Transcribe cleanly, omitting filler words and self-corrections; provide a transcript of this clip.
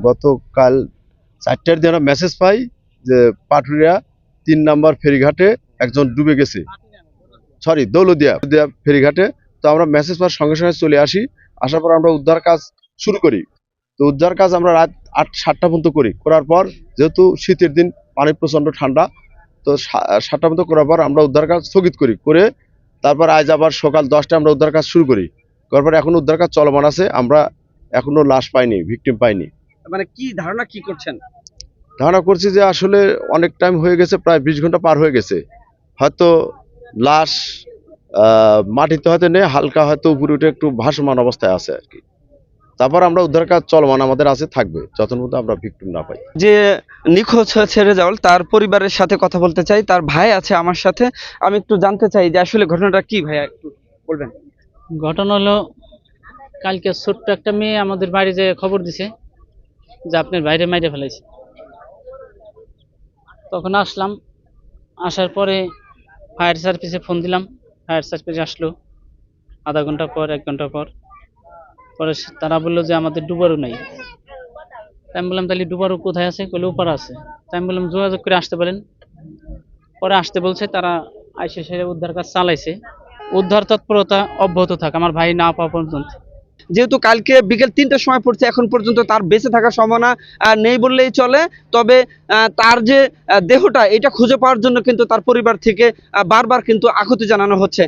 গতকাল 4টার দিকে আমরা মেসেজ পাই যে পাটুরিয়া 3 নম্বর ফেরিঘাটে একজন ডুবে গেছে, সরি দৌলদিয়া ফেরিঘাটে। তো আমরা মেসেজ পাওয়ার সঙ্গে সঙ্গে চলে আসি, আসার পর আমরা উদ্ধার কাজ শুরু করি। তো উদ্ধার কাজ আমরা রাত 7টা পর্যন্ত করি। করার পর যেহেতু শীতের দিন, পানি প্রচণ্ড ঠান্ডা, তো 7টা পর্যন্ত করার পর আমরা উদ্ধার কাজ স্থগিত করি। করে তারপর আজ আবার সকাল 10টায় আমরা উদ্ধার কাজ শুরু করি। করার পর এখন উদ্ধার কাজ চলমান আছে, আমরা এখনো লাশ পাইনি, ভিকটিম পাইনি। মানে কি ধারণা কি করছেন? ধারণা করছি যে আসলে অনেক টাইম হয়ে গেছে, প্রায় 20 ঘন্টা পার হয়ে গেছে। হয়তো লাশ মাটিতে হয়তো নেই, হালকা হয়তো উপরে উঠে একটু ভাসমান অবস্থায় আছে আর কি। তারপর আমরা উদ্ধার কাজ চলমান আমাদের আছে, থাকবে যতক্ষণ পর্যন্ত আমরা ভিকটিম না পাই। যে নিখোঁজ হয়েছে রেজাউল, তার পরিবারের সাথে কথা বলতে চাই। তার ভাই আছে আমার সাথে, আমি একটু জানতে চাই যে আসলে ঘটনাটা কি ভাইয়া, একটু বলবেন? ঘটনা হলো, কালকে ছোট্ট একটা মেয়ে আমাদের বাড়ি যে খবর দিছে যে আপনার বাইরে মাইরে ফেলাইছে। তখন আসলাম, আসার পরে ফায়ার সার্ভিসে ফোন দিলাম, ফায়ার সার্ভিস আসলো আধা ঘন্টা পর 1 ঘন্টা পর। পরে তারা বললো যে আমাদের ডুবারও নাই। তাই আমি বললাম তাহলে ডুবারও কোথায় আছে, বলে উপর আছে। তাই আমি বললাম যোগাযোগ করে আসতে পারেন। পরে আসতে বলছে, তারা আইসে সেরে উদ্ধার কাজ চালাইছে। উদ্ধার তৎপরতা অব্যাহত থাক আমার ভাই না পাওয়া পর্যন্ত। যেহেতু কালকে বিকেল 3টার সময় পড়ছে, এখন পর্যন্ত তার বেঁচে থাকার সম্ভাবনা নেই বললেই চলে। তবে তার যে দেহটা, এটা খুঁজে পাওয়ার জন্য কিন্তু তার পরিবার থেকে বারবার কিন্তু আকুতি জানানো হচ্ছে।